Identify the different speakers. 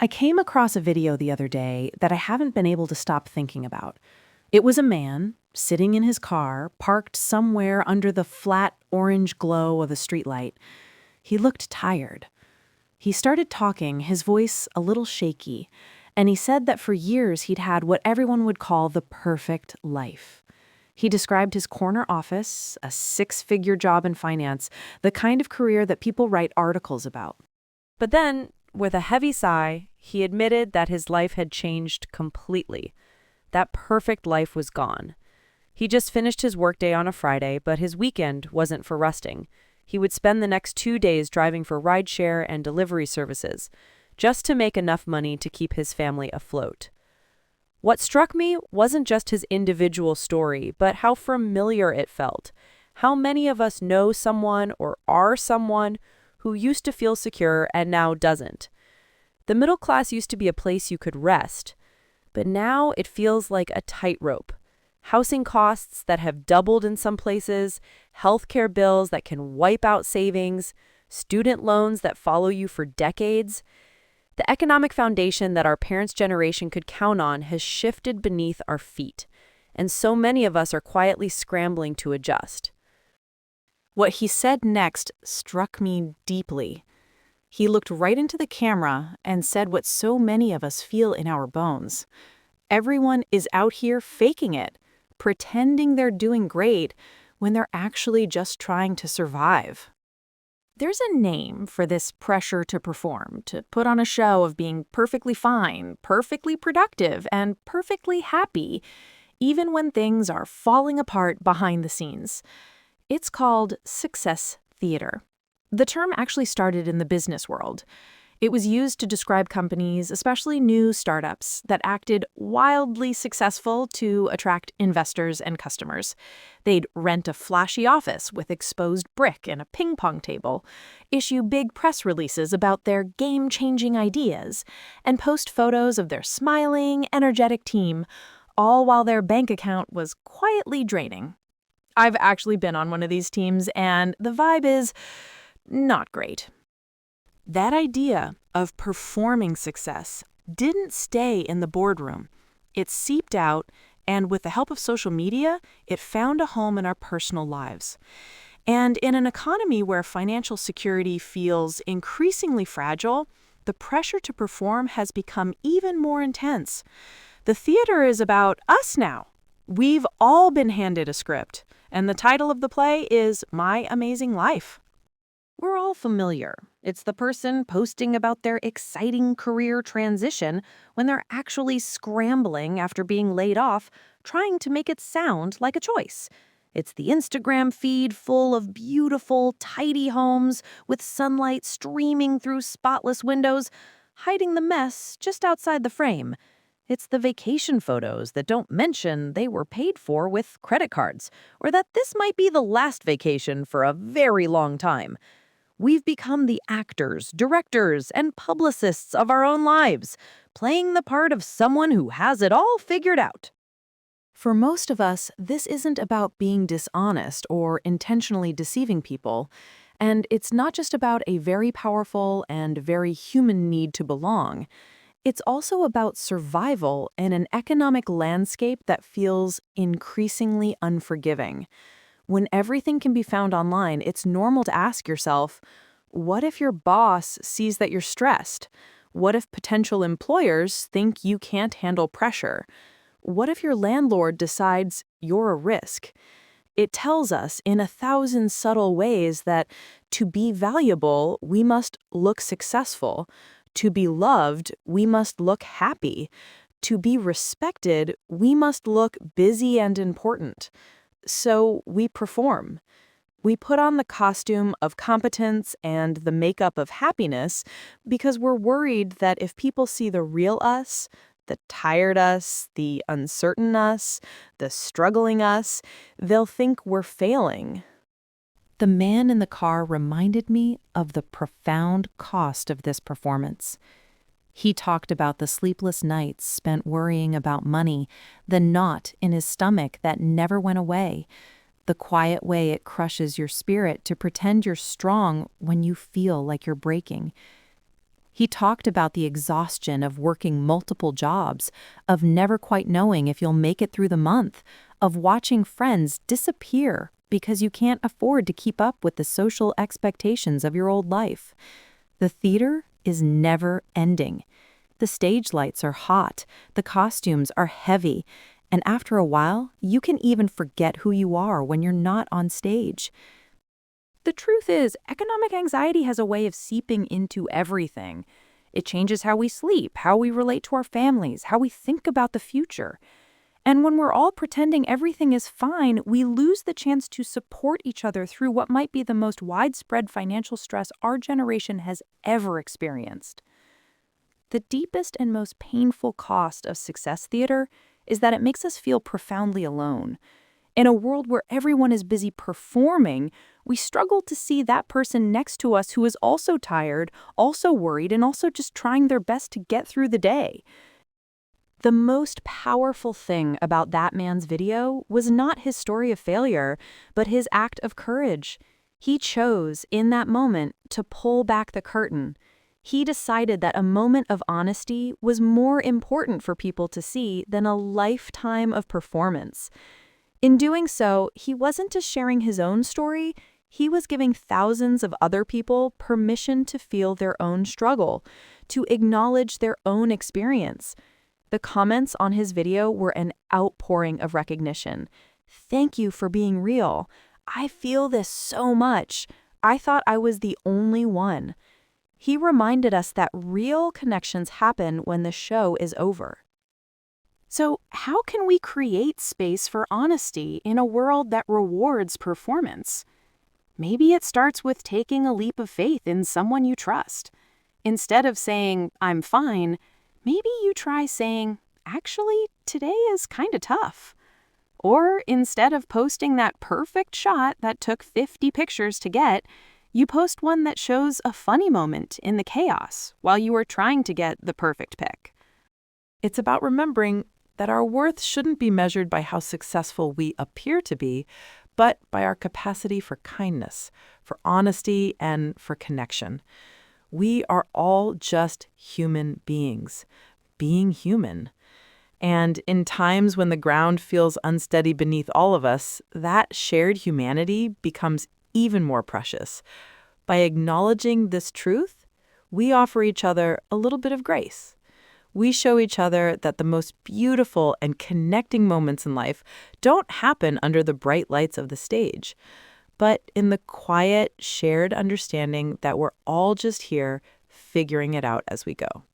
Speaker 1: I came across a video the other day that I haven't been able to stop thinking about. It was a man sitting in his car, parked somewhere under the flat orange glow of a streetlight. He looked tired. He started talking, his voice a little shaky, and he said that for years he'd had what everyone would call the perfect life. He described his corner office, a six-figure job in finance, the kind of career that people write articles about.
Speaker 2: But then, with a heavy sigh, he admitted that his life had changed completely. That perfect life was gone. He just finished his workday on a Friday, but his weekend wasn't for resting. He would spend the next 2 days driving for rideshare and delivery services, just to make enough money to keep his family afloat. What struck me wasn't just his individual story, but how familiar it felt. How many of us know someone or are someone who used to feel secure and now doesn't. The middle class used to be a place you could rest, but now it feels like a tightrope. Housing costs that have doubled in some places, healthcare bills that can wipe out savings, student loans that follow you for decades. The economic foundation that our parents' generation could count on has shifted beneath our feet, and so many of us are quietly scrambling to adjust.
Speaker 1: What he said next struck me deeply. He looked right into the camera and said what so many of us feel in our bones. Everyone is out here faking it, pretending they're doing great when they're actually just trying to survive. There's a name for this pressure to perform, to put on a show of being perfectly fine, perfectly productive, and perfectly happy, even when things are falling apart behind the scenes. It's called success theater. The term actually started in the business world. It was used to describe companies, especially new startups, that acted wildly successful to attract investors and customers. They'd rent a flashy office with exposed brick and a ping pong table, issue big press releases about their game-changing ideas, and post photos of their smiling, energetic team, all while their bank account was quietly draining. I've actually been on one of these teams, and the vibe is not great. That idea of performing success didn't stay in the boardroom. It seeped out, and with the help of social media, it found a home in our personal lives. And in an economy where financial security feels increasingly fragile, the pressure to perform has become even more intense. The theater is about us now. We've all been handed a script, and the title of the play is My Amazing Life. We're all familiar. It's the person posting about their exciting career transition when they're actually scrambling after being laid off, trying to make it sound like a choice. It's the Instagram feed full of beautiful, tidy homes with sunlight streaming through spotless windows, hiding the mess just outside the frame. It's the vacation photos that don't mention they were paid for with credit cards, or that this might be the last vacation for a very long time. We've become the actors, directors, and publicists of our own lives, playing the part of someone who has it all figured out. For most of us, this isn't about being dishonest or intentionally deceiving people, and it's not just about a very powerful and very human need to belong. It's also about survival in an economic landscape that feels increasingly unforgiving. When everything can be found online, it's normal to ask yourself, what if your boss sees that you're stressed? What if potential employers think you can't handle pressure? What if your landlord decides you're a risk? It tells us in 1,000 subtle ways that to be valuable, we must look successful. To be loved, we must look happy. To be respected, we must look busy and important. So we perform. We put on the costume of competence and the makeup of happiness because we're worried that if people see the real us, the tired us, the uncertain us, the struggling us, they'll think we're failing. The man in the car reminded me of the profound cost of this performance. He talked about the sleepless nights spent worrying about money, the knot in his stomach that never went away, the quiet way it crushes your spirit to pretend you're strong when you feel like you're breaking. He talked about the exhaustion of working multiple jobs, of never quite knowing if you'll make it through the month, of watching friends disappear because you can't afford to keep up with the social expectations of your old life. The theater is never ending. The stage lights are hot, the costumes are heavy, and after a while, you can even forget who you are when you're not on stage. The truth is, economic anxiety has a way of seeping into everything. It changes how we sleep, how we relate to our families, how we think about the future. And when we're all pretending everything is fine, we lose the chance to support each other through what might be the most widespread financial stress our generation has ever experienced. The deepest and most painful cost of success theater is that it makes us feel profoundly alone. In a world where everyone is busy performing, we struggle to see that person next to us who is also tired, also worried, and also just trying their best to get through the day. The most powerful thing about that man's video was not his story of failure, but his act of courage. He chose, in that moment, to pull back the curtain. He decided that a moment of honesty was more important for people to see than a lifetime of performance. In doing so, he wasn't just sharing his own story, he was giving thousands of other people permission to feel their own struggle, to acknowledge their own experience. The comments on his video were an outpouring of recognition. "Thank you for being real. I feel this so much. I thought I was the only one." He reminded us that real connections happen when the show is over. So, how can we create space for honesty in a world that rewards performance? Maybe it starts with taking a leap of faith in someone you trust. Instead of saying, "I'm fine," maybe you try saying, "Actually, today is kind of tough." Or instead of posting that perfect shot that took 50 pictures to get, you post one that shows a funny moment in the chaos while you are trying to get the perfect pic.
Speaker 3: It's about remembering that our worth shouldn't be measured by how successful we appear to be, but by our capacity for kindness, for honesty, and for connection. We are all just human beings, being human. And in times when the ground feels unsteady beneath all of us, that shared humanity becomes even more precious. By acknowledging this truth, we offer each other a little bit of grace. We show each other that the most beautiful and connecting moments in life don't happen under the bright lights of the stage, but in the quiet, shared understanding that we're all just here figuring it out as we go.